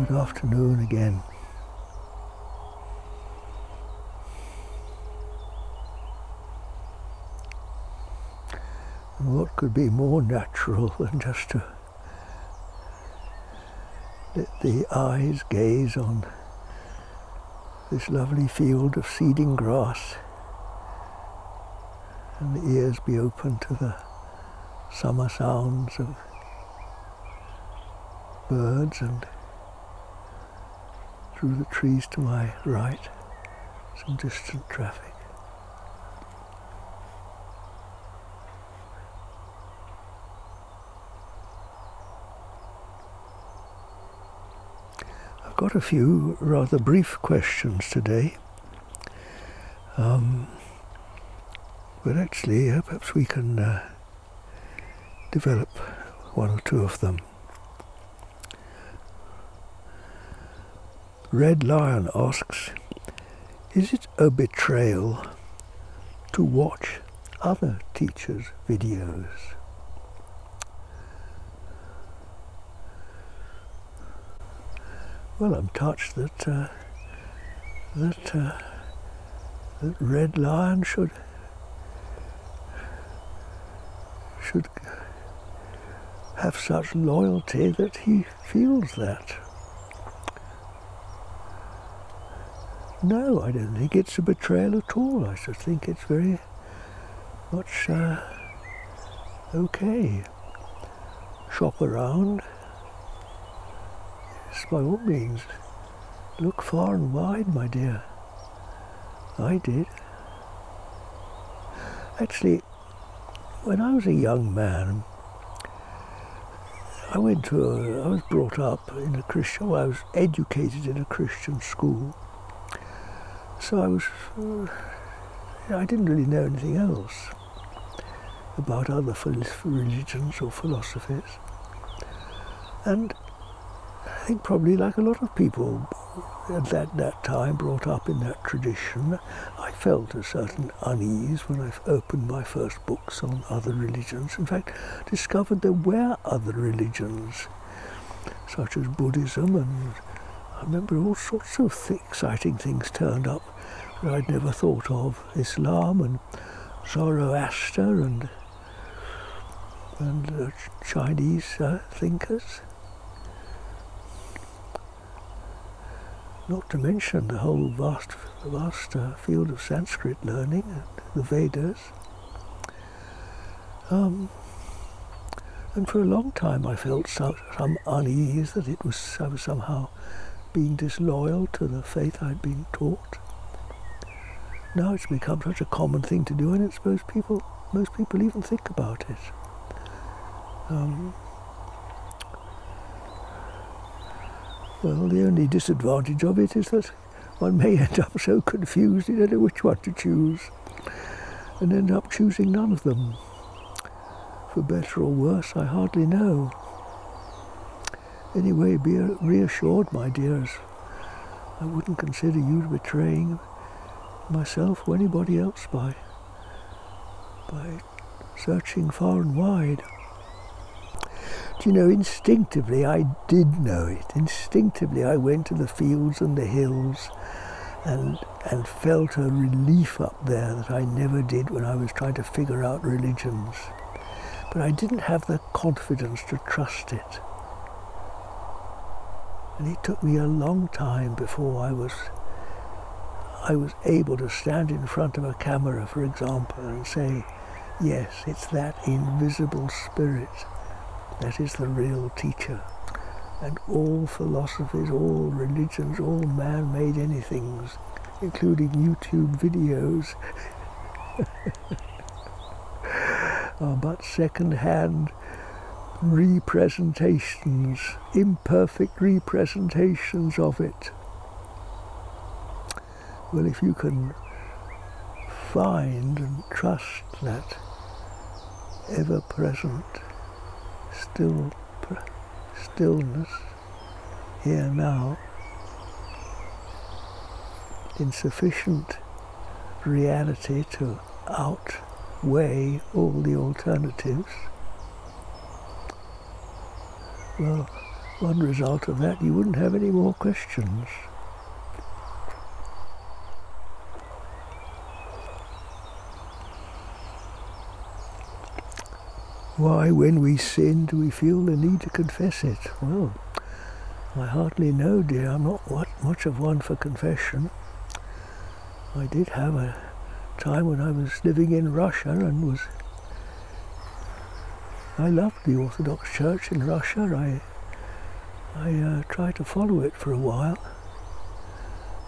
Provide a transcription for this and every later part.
Good afternoon again. And what could be more natural than just to let the eyes gaze on this lovely field of seeding grass and the ears be open to the summer sounds of birds, and through the trees to my right, some distant traffic. I've got a few rather brief questions today, but actually perhaps we can develop one or two of them. Red Lion asks, is it a betrayal to watch other teachers' videos? Well, I'm touched that Red Lion should have such loyalty that he feels that. No, I don't think it's a betrayal at all. I just think it's very much okay. Shop around. Yes, by all means. Look far and wide, my dear. I did. Actually, when I was a young man, I was brought up in a Christian, I was educated in a Christian school. So I didn't really know anything else about other religions or philosophies. And I think probably like a lot of people at that time brought up in that tradition, I felt a certain unease when I opened my first books on other religions. In fact, discovered there were other religions, such as Buddhism, and I remember all sorts of exciting things turned up that I'd never thought of. Islam and Zoroaster and Chinese thinkers. Not to mention the whole vast field of Sanskrit learning, and the Vedas. And for a long time I felt some unease that I was somehow being disloyal to the faith I'd been taught. Now it's become such a common thing to do, and it's most people even think about it. Well, the only disadvantage of it is that one may end up so confused you don't know which one to choose, and end up choosing none of them. For better or worse, I hardly know. Anyway, be reassured, my dears. I wouldn't consider you betraying myself or anybody else by searching far and wide. Do you know, instinctively I did know it. Instinctively I went to the fields and the hills and felt a relief up there that I never did when I was trying to figure out religions. But I didn't have the confidence to trust it. And it took me a long time before I was able to stand in front of a camera, for example, and say, yes, it's that invisible spirit that is the real teacher. And all philosophies, all religions, all man-made anythings, including YouTube videos, are but second-hand representations, imperfect representations of it. Well, if you can find and trust that ever-present stillness here now, in sufficient reality to outweigh all the alternatives, well, one result of that, you wouldn't have any more questions. Why, when we sin, do we feel the need to confess it? Well, I hardly know, dear. I'm not much of one for confession. I did have a time when I was living in Russia and I loved the Orthodox Church in Russia. I tried to follow it for a while,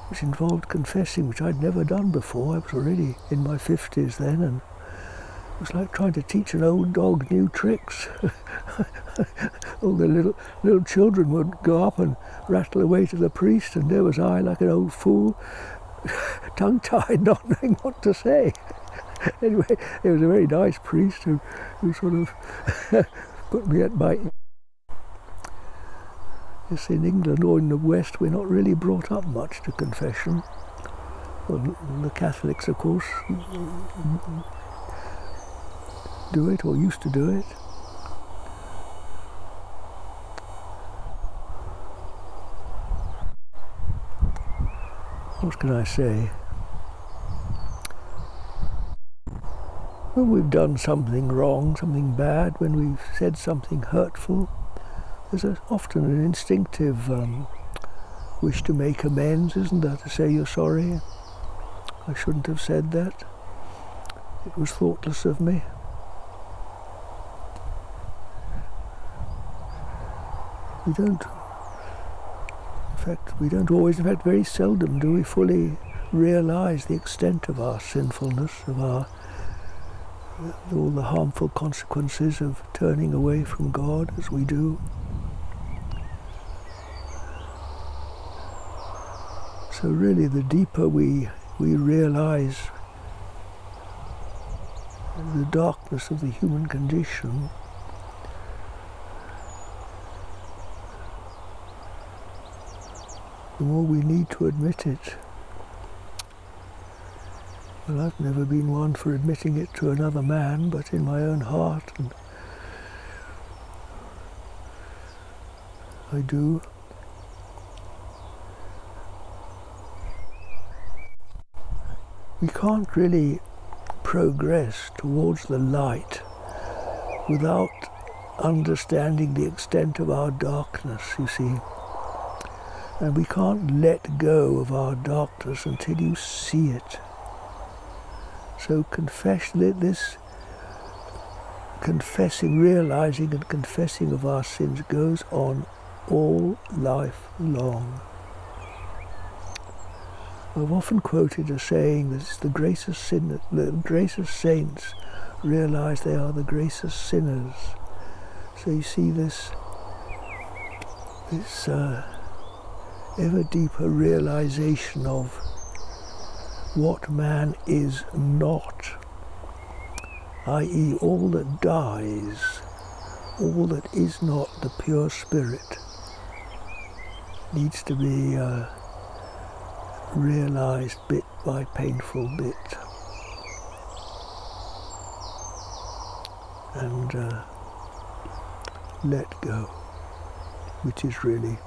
which involved confessing, which I'd never done before. I was already in my 50s then, and it was like trying to teach an old dog new tricks. All the little children would go up and rattle away to the priest, and there was I, like an old fool, tongue-tied, not knowing what to say. Anyway, there was a very nice priest who sort of put me at my... Yes, in England or in the West, we're not really brought up much to confession. Well, the Catholics, of course, do it, or used to do it. What can I say? When we've done something wrong, something bad, when we've said something hurtful, there's often an instinctive wish to make amends, isn't there? To say you're sorry. I shouldn't have said that. It was thoughtless of me. We don't always, in fact very seldom do we fully realize the extent of our sinfulness, of all the harmful consequences of turning away from God as we do. So really, the deeper we realize the darkness of the human condition, the more we need to admit it. Well, I've never been one for admitting it to another man, but in my own heart, and I do. We can't really progress towards the light without understanding the extent of our darkness, you see. And we can't let go of our darkness until you see it. So realizing and confessing of our sins goes on all life long. I've often quoted a saying that it's the greatest saints realize they are the greatest sinners. So you see this ever deeper realization of what man is not, i.e. all that dies, all that is not the pure spirit, needs to be realized bit by painful bit. And let go, which is really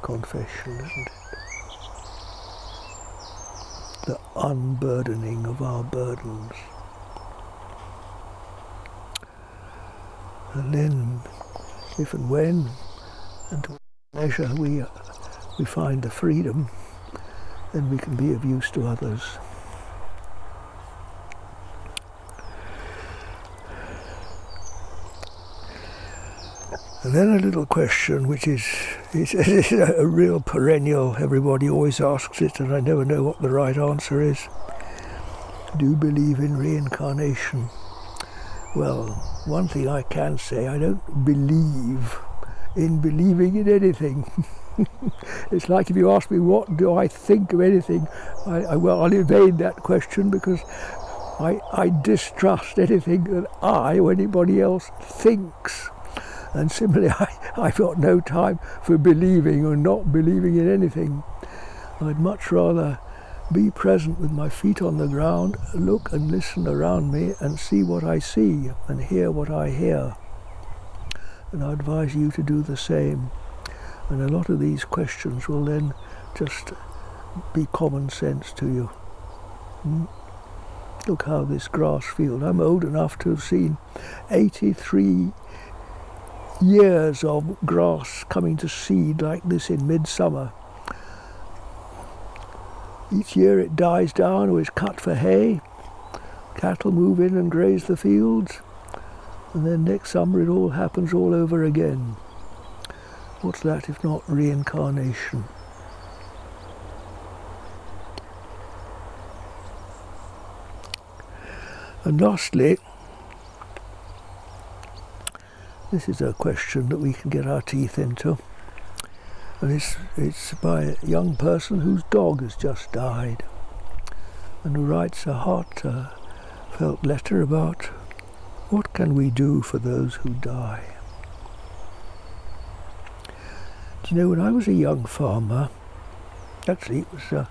confession, isn't it? The unburdening of our burdens. And then, if and when, and to measure we find the freedom, then we can be of use to others. And then a little question, which is a real perennial, everybody always asks it, and I never know what the right answer is. Do you believe in reincarnation? Well, one thing I can say, I don't believe in believing in anything. It's like if you ask me what do I think of anything, I'll evade that question because I distrust anything that I or anybody else thinks. And similarly, I've got no time for believing or not believing in anything. I'd much rather be present with my feet on the ground, look and listen around me and see what I see and hear what I hear. And I advise you to do the same. And a lot of these questions will then just be common sense to you. Look how this grass field, I'm old enough to have seen 83 years of grass coming to seed like this in midsummer. Each year it dies down or is cut for hay. Cattle move in and graze the fields. And then next summer it all happens all over again. What's that if not reincarnation? And lastly, this is a question that we can get our teeth into. And it's by a young person whose dog has just died, and who writes a heartfelt letter about what can we do for those who die. Do you know, when I was a young farmer, actually it was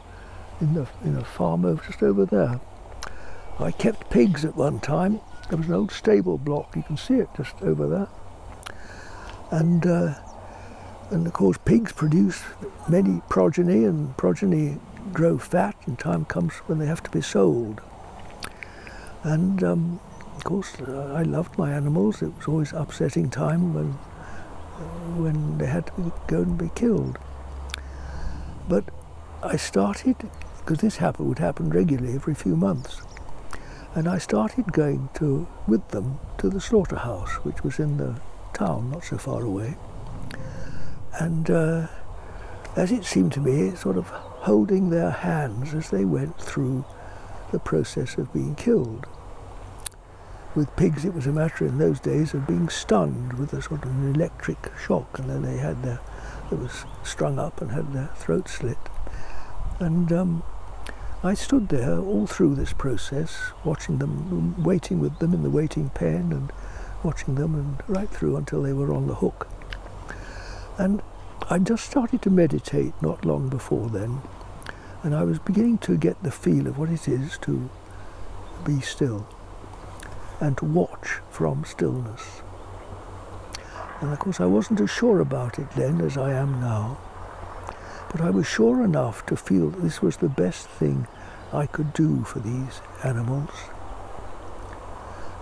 in a farm just over there, I kept pigs at one time. There was an old stable block, you can see it just over there. And of course pigs produce many progeny, and progeny grow fat, and time comes when they have to be sold. And of course I loved my animals. It was always upsetting time when they had to go and be killed. But I started, because this would happen regularly every few months, and I started going with them to the slaughterhouse, which was in the town, not so far away. And as it seemed to me, sort of holding their hands as they went through the process of being killed. With pigs, it was a matter in those days of being stunned with a sort of an electric shock, and then they was strung up and had their throat slit. And I stood there all through this process, watching them, waiting with them in the waiting pen, and watching them, and right through until they were on the hook. And I just started to meditate not long before then, and I was beginning to get the feel of what it is to be still and to watch from stillness. And of course I wasn't as sure about it then as I am now, but I was sure enough to feel that this was the best thing I could do for these animals.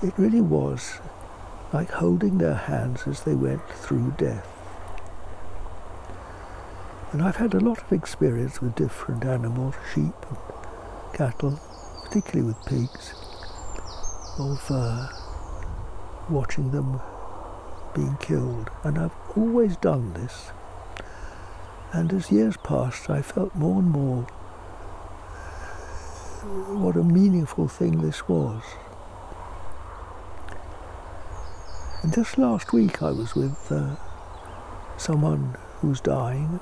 It really was like holding their hands as they went through death. And I've had a lot of experience with different animals, sheep and cattle, particularly with pigs, of watching them being killed. And I've always done this. And as years passed, I felt more and more what a meaningful thing this was. And just last week I was with someone who's dying,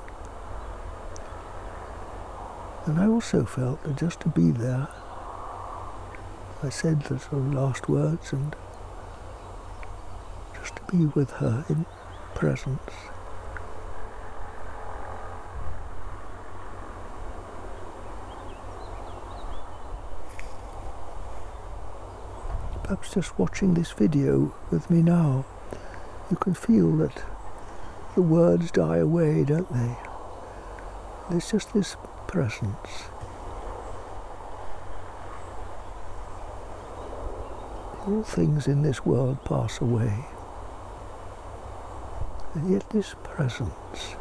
and I also felt that just to be there, I said the sort of last words, and just to be with her in presence. Perhaps just watching this video with me now, you can feel that the words die away, don't they? There's just this presence. All things in this world pass away, and yet this presence,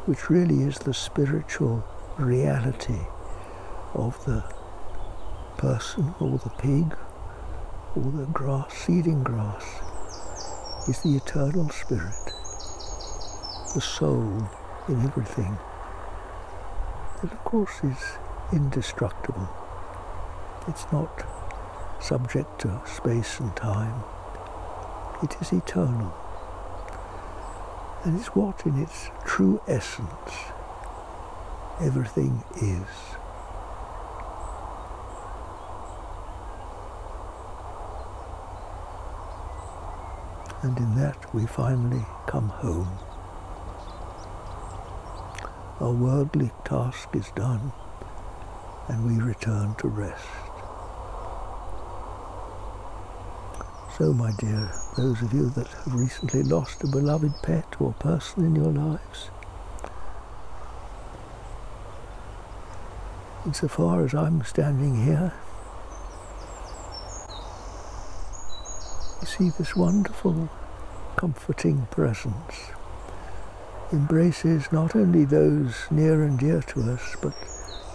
which really is the spiritual reality of the person or the pig or the grass, seeding grass, is the eternal spirit, the soul in everything. That of course is indestructible. It's not subject to space and time. It is eternal. And it's what in its true essence everything is. And in that we finally come home. Our worldly task is done, and we return to rest. So, my dear, those of you that have recently lost a beloved pet or person in your lives, insofar as I'm standing here, you see this wonderful, comforting presence embraces not only those near and dear to us, but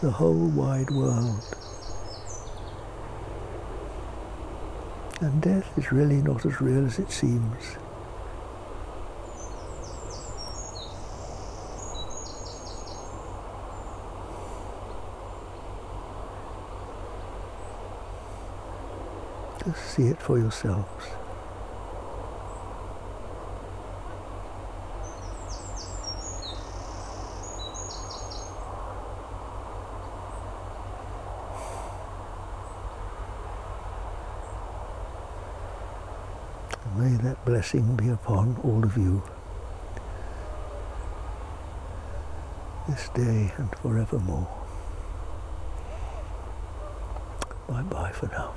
the whole wide world. And death is really not as real as it seems. Just see it for yourselves. May that blessing be upon all of you this day and forevermore. Bye-bye for now.